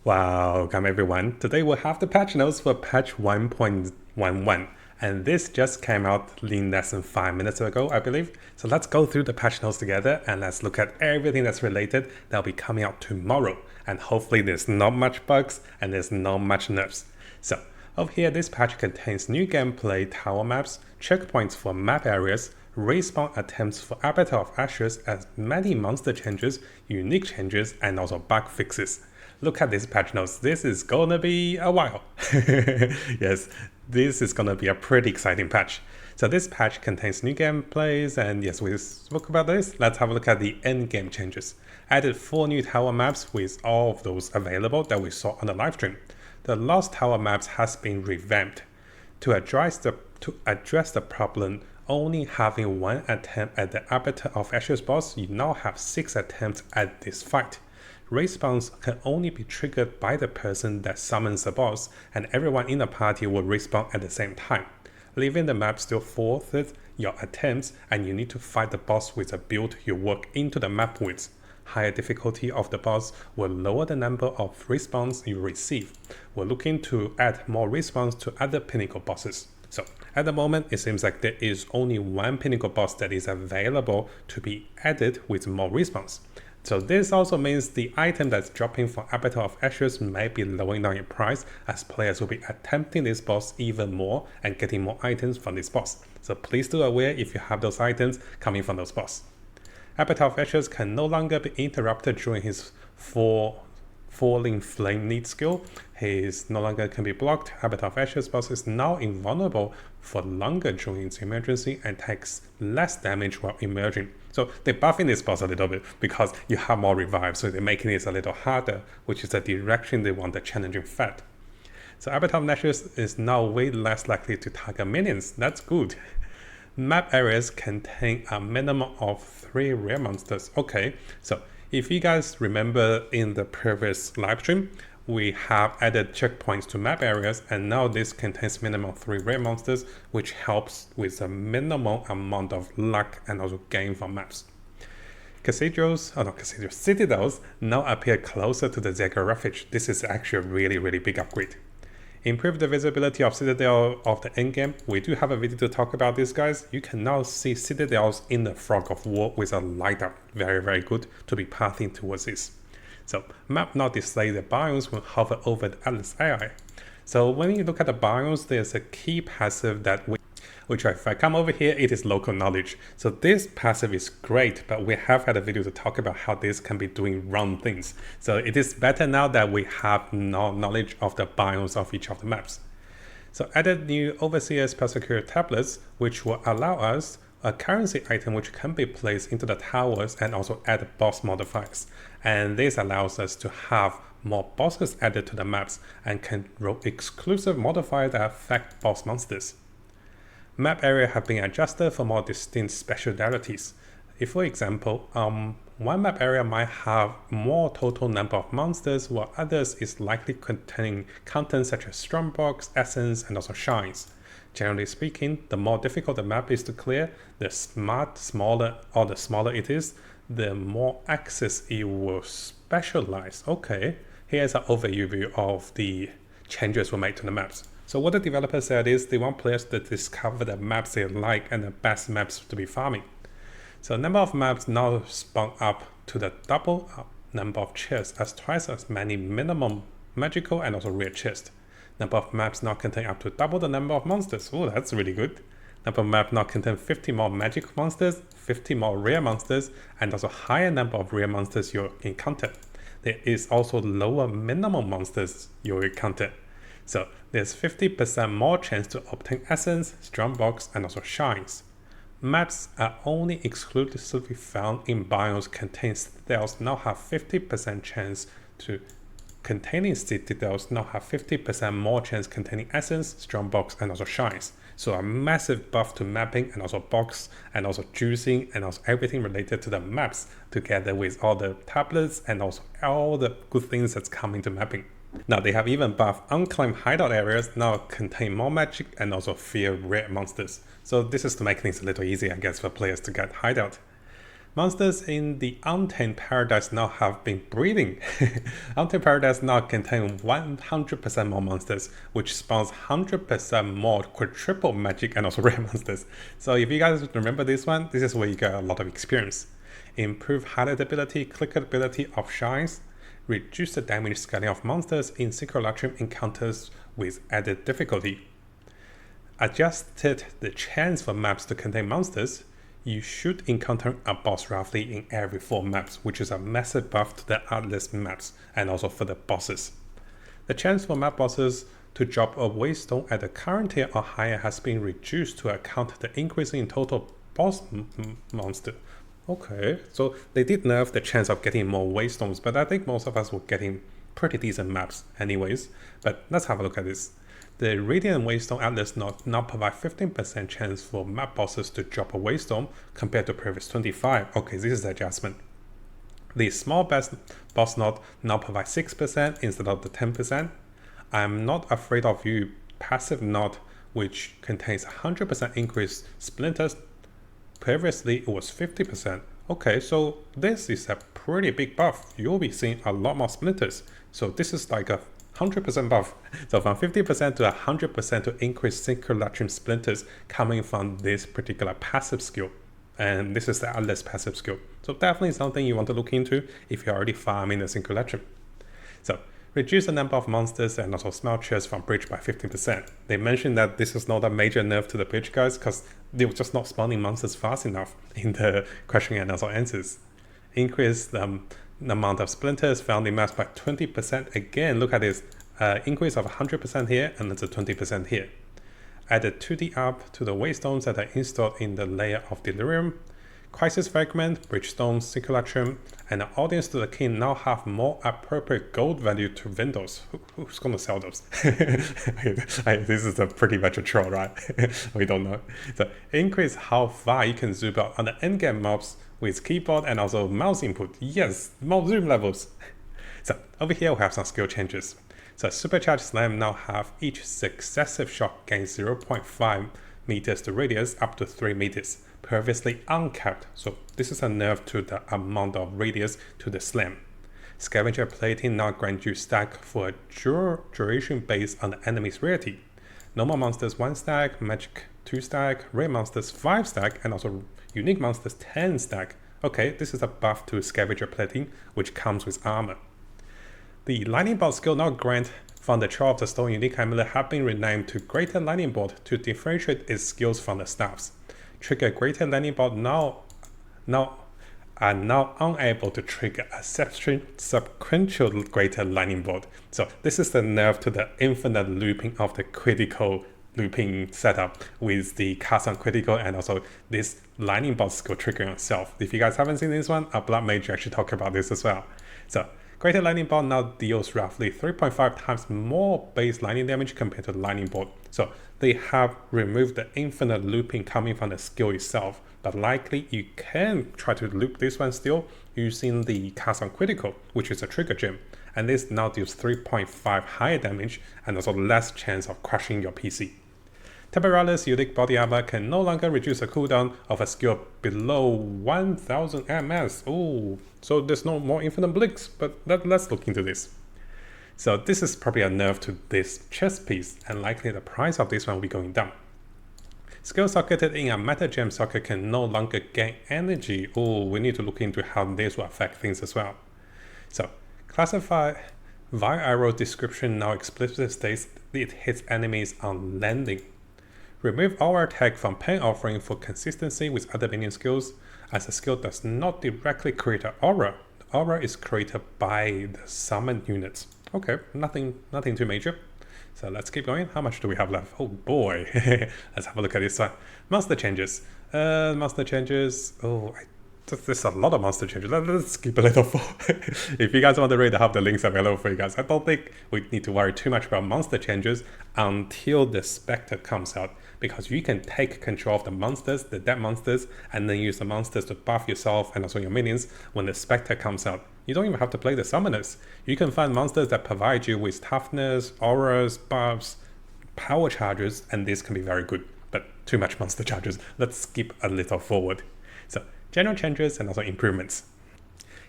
Welcome everyone. Today we'll have the patch notes for patch 1.11 and this just came out in less than 5 minutes ago, I believe. So let's go through the patch notes together and let's look at everything that's related that'll be coming out tomorrow. And hopefully there's not much bugs and there's not much nerfs. So over here, this patch contains new gameplay tower maps, checkpoints for map areas, respawn attempts for Avatar of Ashes, as many monster changes, unique changes, and also bug fixes. Look at these patch notes. This is gonna be a while. Yes, this is gonna be a pretty exciting patch. So this patch contains new gameplays, and yes, we spoke about this. Let's have a look at the Endgame Changes. Added 4 new tower maps with all of those available that we saw on the livestream. The Lost Tower maps has been revamped. To address the problem only having 1 attempt at the Avatar of Ashes boss, you now have 6 attempts at this fight. Respawns can only be triggered by the person that summons the boss, and everyone in the party will respawn at the same time, leaving the map still forfeit your attempts, and you need to fight the boss with a build you work into the map with. Higher difficulty of the boss will lower the number of respawns you receive. We're looking to add more respawns to other pinnacle bosses. So at the moment, it seems like there is only 1 pinnacle boss that is available to be added with more respawns. So this also means the item that's dropping from Avatar of Ashes may be lowering down in price, as players will be attempting this boss even more and getting more items from this boss. So please do aware if you have those items coming from those boss. Avatar of Ashes can no longer be interrupted during his falling flame need skill. He no longer can be blocked. Avatar of Ashes boss is now invulnerable for longer during its emergency and takes less damage while emerging. So they're buffing this boss a little bit because you have more revives, so they're making this a little harder, which is the direction they want the challenging fat. So Avatar of Ashes is now way less likely to target minions. That's good. Map areas contain a minimum of 3 rare monsters. Okay, so if you guys remember in the previous live stream, we have added checkpoints to map areas, and now this contains minimum 3 rare monsters, which helps with a minimum amount of luck and also gain from maps. Citadels now appear closer to the Zagorafage. This is actually a really big upgrade. Improve the visibility of Citadel of the endgame. We do have a video to talk about this, guys. You can now see Citadels in the Fog of War with a light up. Very good to be pathing towards this. So map now display the biomes when hover over the Atlas AI. So when you look at the biomes, there's a key passive that which if I come over here, it is local knowledge. So this passive is great, but we have had a video to talk about how this can be doing wrong things. So it is better now that we have knowledge of the biomes of each of the maps. So added new Overseer's Persecutor tablets, which will allow us a currency item which can be placed into the towers and also add boss modifiers. And this allows us to have more bosses added to the maps and can roll exclusive modifiers that affect boss monsters. Map area have been adjusted for more distinct specialities. If, for example, one map area might have more total number of monsters, while others is likely containing content such as Strongbox, Essence, and also Shines. Generally speaking, the more difficult the map is to clear, the smaller it is, the more access it will specialize. Okay, here's an overview of the changes we made to the maps. So what the developer said is they want players to discover the maps they like and the best maps to be farming. So number of maps now spawn up to the double number of chests, as twice as many minimum magical and also rare chests. Number of maps now contain up to double the number of monsters. Oh, that's really good. Number of maps now contain 50 more magic monsters, 50 more rare monsters, and also higher number of rare monsters you'll encounter. There is also lower minimum monsters you'll encounter. So there's 50% more chance to obtain Essence, Strongbox, and also Shines. Maps are only exclusively found in biomes containing Citadels now have 50% chance to containing Citadels now have 50% more chance containing Essence, Strongbox, and also Shines. So a massive buff to mapping and also box and also juicing and also everything related to the maps together with all the tablets and also all the good things that's coming to mapping. Now they have even buffed unclaimed hideout areas now contain more magic and also fear rare monsters. So this is to make things a little easier, I guess, for players to get hideout. Monsters in the Untamed Paradise now have been breeding. Untamed Paradise now contains 100% more monsters, which spawns 100% more quadruple magic and also rare monsters. So if you guys remember this one, this is where you get a lot of experience. Improve highlight ability, clickability of shines, reduce the damage scaling of monsters in Synchro encounters with added difficulty. Adjusted the chance for maps to contain monsters. You should encounter a boss roughly in every 4 maps, which is a massive buff to the Atlas maps and also for the bosses. The chance for map bosses to drop a waystone at the current tier or higher has been reduced to account the increase in total boss monster. Okay, so they did nerf the chance of getting more waystones, but I think most of us were getting pretty decent maps anyways. But let's have a look at this. The Radiant Waystone Atlas now provide 15% chance for map bosses to drop a waystone compared to previous 25. Okay, this is the adjustment. The small boss node now provide 6% instead of the 10%. I'm not afraid of you passive node, which contains 100% increase splinters. Previously it was 50%. Okay, so this is a pretty big buff. You'll be seeing a lot more splinters. So this is like a 100% buff. So from 50% to 100% to increase Synchro splinters coming from this particular passive skill. And this is the Atlas passive skill. So definitely something you want to look into if you're already farming the Synchro. So reduce the number of monsters and also smelters from bridge by 15%. They mentioned that this is not a major nerf to the bridge guys because they were just not spawning monsters fast enough in the question and also answers. Increase the amount of splinters found in maps by 20%. Again, look at this increase of 100% here and it's a 20% here. Add a 2D up to the waystones that are installed in the layer of Delirium. Crisis Fragment, Bridgestone, Synchro, and the Audience to the King now have more appropriate gold value to vendors. Who's going to sell those? This is a pretty much a troll, right? We don't know. So increase how far you can zoom out on the endgame mobs with keyboard and also mouse input. Yes, more zoom levels. So over here we have some skill changes. So Supercharged Slam now have each successive shot gain 0.5 meters to radius up to 3 meters. Previously uncapped, so this is a nerf to the amount of radius to the slam. Scavenger plating now grants you stack for a duration based on the enemy's rarity. Normal monsters 1 stack, magic 2 stack, rare monsters 5 stack, and also unique monsters 10 stack. Okay, this is a buff to scavenger plating, which comes with armor. The lightning bolt skill now grant from the Troll of the Stone unique amulet have been renamed to Greater Lightning Bolt to differentiate its skills from the staffs. Trigger Greater Lightning Bolt now unable to trigger a sequential Greater Lightning Bolt. So this is the nerf to the infinite looping of the critical looping setup with the cast on critical and also this Lightning Bolt skill triggering itself. If you guys haven't seen this one, a Blood Mage actually talk about this as well. So Greater Lightning Bolt now deals roughly 3.5 times more base lightning damage compared to the Lightning Bolt. So they have removed the infinite looping coming from the skill itself, but likely you can try to loop this one still using the cast on critical, which is a trigger gem. And this now deals 3.5 higher damage and also less chance of crushing your PC. Temporales unique body armor can no longer reduce the cooldown of a skill below 1000 MS. Oh, so there's no more infinite blinks, but let's look into this. So this is probably a nerf to this chest piece, and likely the price of this one will be going down. Skill socketed in a meta gem socket can no longer gain energy. Oh, we need to look into how this will affect things as well. So classify via arrow description now explicitly states it hits enemies on landing. Remove aura attack from Pain Offering for consistency with other minion skills, as the skill does not directly create an aura. The aura is created by the summoned units. Okay, nothing too major. So let's keep going. How much do we have left? Oh boy. Let's have a look at this one. Monster changes. Oh, there's a lot of monster changes. Let's skip a little forward. If you guys want to read, I have the links available for you guys. I don't think we need to worry too much about monster changes until the Spectre comes out, because you can take control of the monsters, the dead monsters, and then use the monsters to buff yourself and also your minions when the Spectre comes out. You don't even have to play the summoners. You can find monsters that provide you with toughness, auras, buffs, power charges, and this can be very good. But too much monster charges. Let's skip a little forward. So general changes, and also improvements.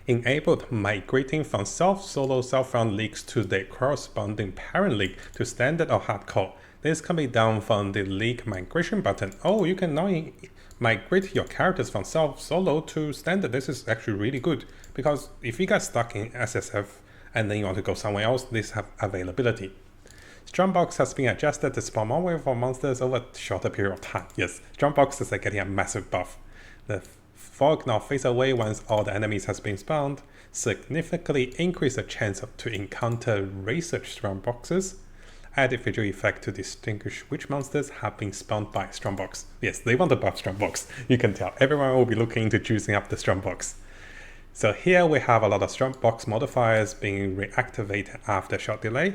Enabled migrating from self-solo self-found leagues to the corresponding parent league to standard or hardcore. This can be done from the league migration button. Oh, you can now migrate your characters from self-solo to standard. This is actually really good, because if you get stuck in SSF and then you want to go somewhere else, this have availability. Strongbox has been adjusted to spawn more wave for monsters over a shorter period of time. Yes, Strongboxes are getting a massive buff. The fog now fades away once all the enemies has been spawned, significantly increase the chance to encounter research Strongboxes. Added visual effect to distinguish which monsters have been spawned by Strongbox. Yes, they want to buff Strongbox. You can tell everyone will be looking into juicing up the Strongbox. So here we have a lot of Strongbox modifiers being reactivated after short delay.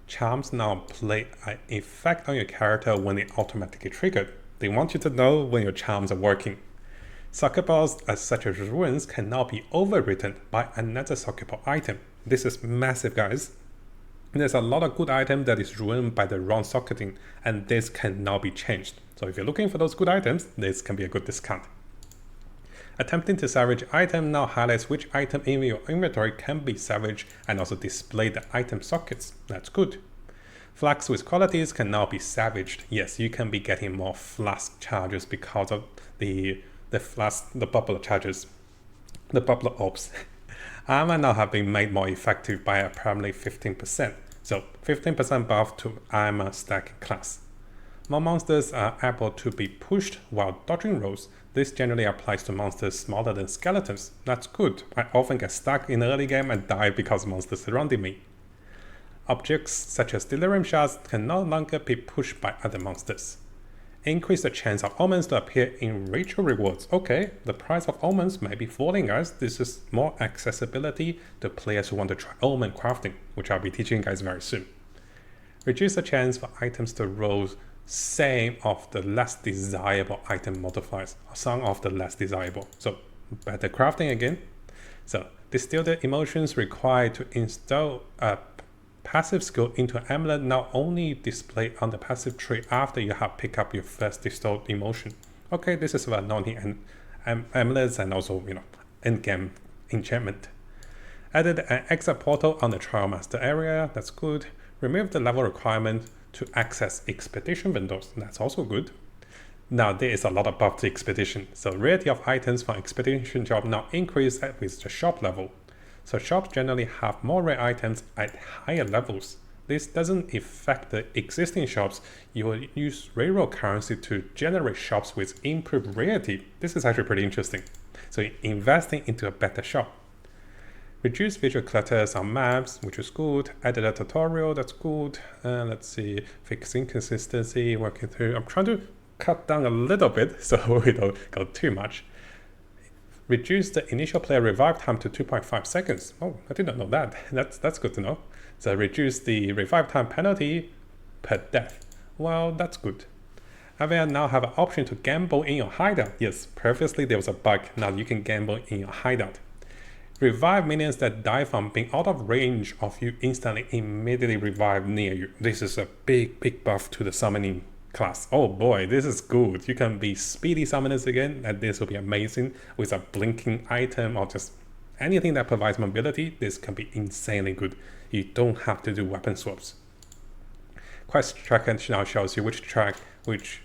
Charms now play an effect on your character when it automatically triggered. They want you to know when your charms are working. Socket balls such as ruins can now be overwritten by another socket ball item. This is massive, guys. There's a lot of good item that is ruined by the wrong socketing, and this can now be changed. So if you're looking for those good items, this can be a good discount. Attempting to salvage item now highlights which item in your inventory can be salvaged and also display the item sockets. That's good. Flask with qualities can now be salvaged. Yes, you can be getting more flask charges because of the bubbler charges, the bubbler orbs. Armor now have been made more effective by approximately 15%. So 15% buff to armor stacking class. More monsters are able to be pushed while dodging rolls. This generally applies to monsters smaller than skeletons. That's good. I often get stuck in the early game and die because monsters surrounding me. Objects such as delirium shards can no longer be pushed by other monsters. Increase the chance of omens to appear in ritual rewards. Okay, the price of omens may be falling, guys. This is more accessibility to players who want to try omen crafting, which I'll be teaching you guys very soon. Reduce the chance for items to roll same of the less desirable item modifiers, or some of the less desirable. So better crafting again. So distill the emotions required to install a passive skill into an amulet now only displayed on the passive tree after you have picked up your first distilled emotion. Okay, this is about anointing and amulets and also, endgame enchantment. Added an exit portal on the Trial Master area. That's good. Remove the level requirement to access expedition windows. That's also good. Now there is a lot of buff to expedition, so rarity of items from expedition job now increase with the shop level. So shops generally have more rare items at higher levels. This doesn't affect the existing shops. You will use railroad currency to generate shops with improved rarity. This is actually pretty interesting. So investing into a better shop. Reduce visual clutters on maps, which is good. Added a tutorial, that's good. Let's see, fix inconsistency, working through. I'm trying to cut down a little bit so we don't go too much. Reduce the initial player revive time to 2.5 seconds. Oh, I did not know that. That's good to know. So reduce the revive time penalty per death. Well, that's good. Avia now have an option to gamble in your hideout. Yes, previously there was a bug. Now you can gamble in your hideout. Revive minions that die from being out of range of you instantly immediately revive near you. This is a big buff to the summoning class. Oh boy, this is good. You can be speedy summoners again, and this will be amazing with a blinking item or just anything that provides mobility. This can be insanely good. You don't have to do weapon swaps. Quest tracker now shows you which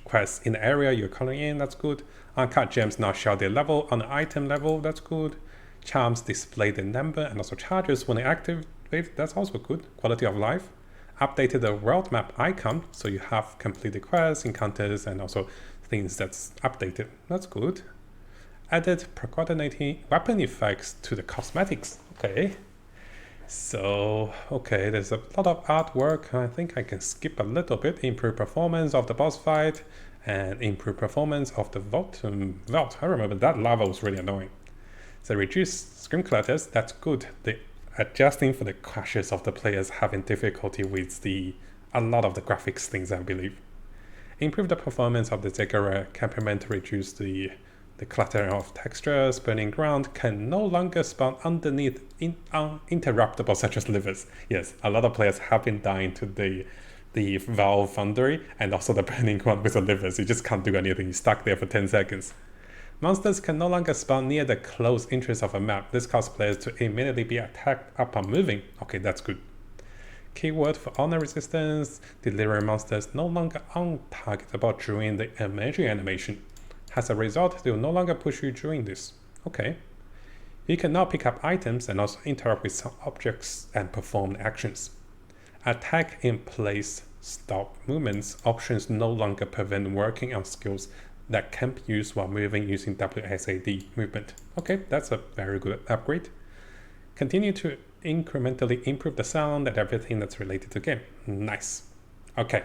quests in the area you're calling in. That's good. Uncut gems now show their level on the item level. That's good. Charms display the number and also charges when they activate. That's also good. Quality of life. Updated the world map icon, so you have completed quests, encounters, and also things that's updated. That's good. Added coordinating weapon effects to the cosmetics. Okay. So, there's a lot of artwork. I think I can skip a little bit. Improve performance of the boss fight and improve performance of the vault. I remember that lava was really annoying. So reduce screen clutters. That's good. Adjusting for the crashes of the players having difficulty with a lot of the graphics things, I believe. Improve the performance of the Zagara complement to reduce the clutter of textures. Burning ground can no longer spawn underneath uninterruptible such as livers. Yes, a lot of players have been dying to the Valve Foundry and also the burning ground with the livers. You just can't do anything. You're stuck there for 10 seconds. Monsters can no longer spawn near the close entrance of a map. This causes players to immediately be attacked upon moving. Okay, that's good. Keyword for honor resistance. Delivery monsters no longer untargetable during the emerging animation. As a result, they will no longer push you during this. Okay. You can now pick up items and also interact with some objects and perform actions. Attack in place stop movements options no longer prevent working on skills that can be used while moving using WSAD movement. Okay, that's a very good upgrade. Continue to incrementally improve the sound and everything that's related to the game. Nice. Okay,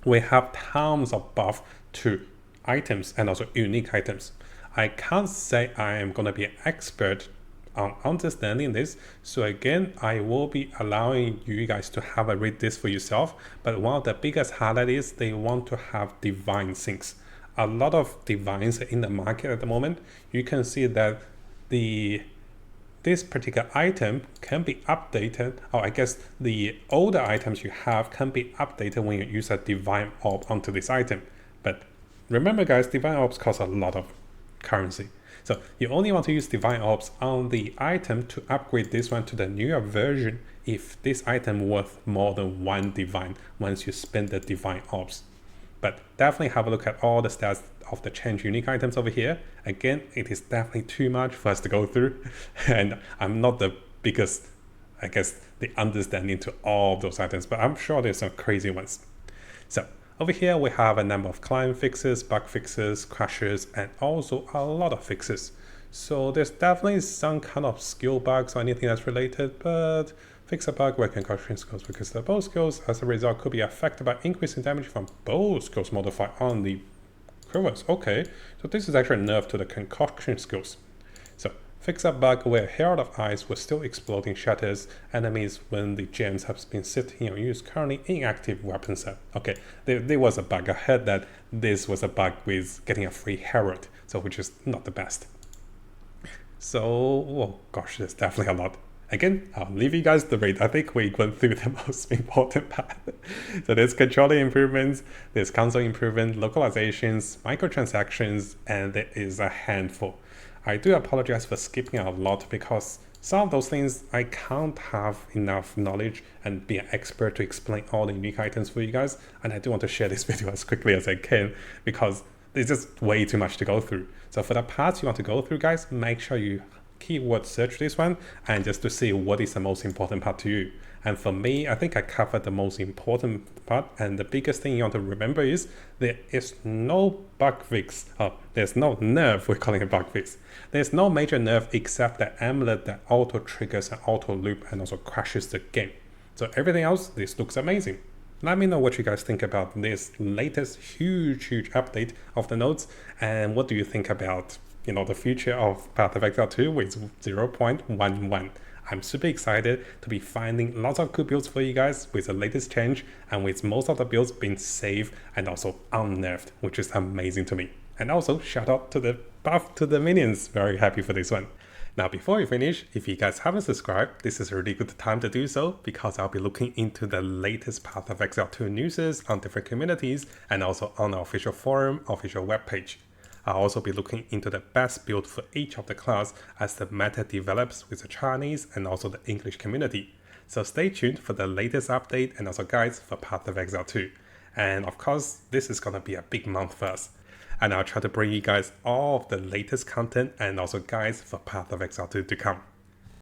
we have tons of buff to items and also unique items. I can't say I am going to be an expert on understanding this, so again I will be allowing you guys to have a read this for yourself, but one of the biggest highlight is they want to have divine syncs. A lot of divines in the market at the moment. You can see that this particular item can be updated, or I guess the older items you have can be updated when you use a divine orb onto this item. But remember guys, divine orbs cost a lot of currency. So you only want to use divine orbs on the item to upgrade this one to the newer version if this item worth more than 1 divine once you spend the divine orbs. But definitely have a look at all the stats of the change unique items over here. Again, it is definitely too much for us to go through, and I'm not the biggest, I guess, the understanding to all of those items, but I'm sure there's some crazy ones. So over here we have a number of client fixes, bug fixes, crashes, and also a lot of fixes. So there's definitely some kind of skill bugs or anything that's related, but fix a bug where concussion skills because the bow skills as a result could be affected by increasing damage from bow skills modifier on the equivalents. Okay, so this is actually a nerf to the concoction skills. So fix a bug where Herald of Ice was still exploding shatters enemies when the gems have been sitting on use currently inactive weapon set. Okay, there was a bug. I heard that this was a bug with getting a free Herald, so which is not the best. So, oh gosh, there's definitely a lot. Again, I'll leave you guys the rate. I think we went through the most important part. So there's controller improvements, there's console improvement, localizations, microtransactions, and there is a handful. I do apologize for skipping a lot because some of those things I can't have enough knowledge and be an expert to explain all the unique items for you guys. And I do want to share this video as quickly as I can because there's just way too much to go through. So for the parts you want to go through, guys, make sure you keyword search this one and just to see what is the most important part to you. And for me, I think I covered the most important part, and the biggest thing you want to remember is there is no bug fix. There's no nerf, we're calling it bug fix. There's no major nerf except the amulet that auto triggers an auto loop and also crashes the game. So everything else, this looks amazing. Let me know what you guys think about this latest huge update of the nodes, and what do you think about the future of Path of Exile 2 with 0.11. I'm super excited to be finding lots of cool builds for you guys with the latest change and with most of the builds being safe and also unnerfed, which is amazing to me. And also shout out to the buff to the minions, very happy for this one. Now before we finish, if you guys haven't subscribed, this is a really good time to do so because I'll be looking into the latest Path of Exile 2 news on different communities and also on our official forum, official webpage. I'll also be looking into the best build for each of the class as the meta develops with the Chinese and also the English community. So stay tuned for the latest update and also guides for Path of Exile 2. And of course, this is going to be a big month for us. And I'll try to bring you guys all of the latest content and also guides for Path of Exile 2 to come.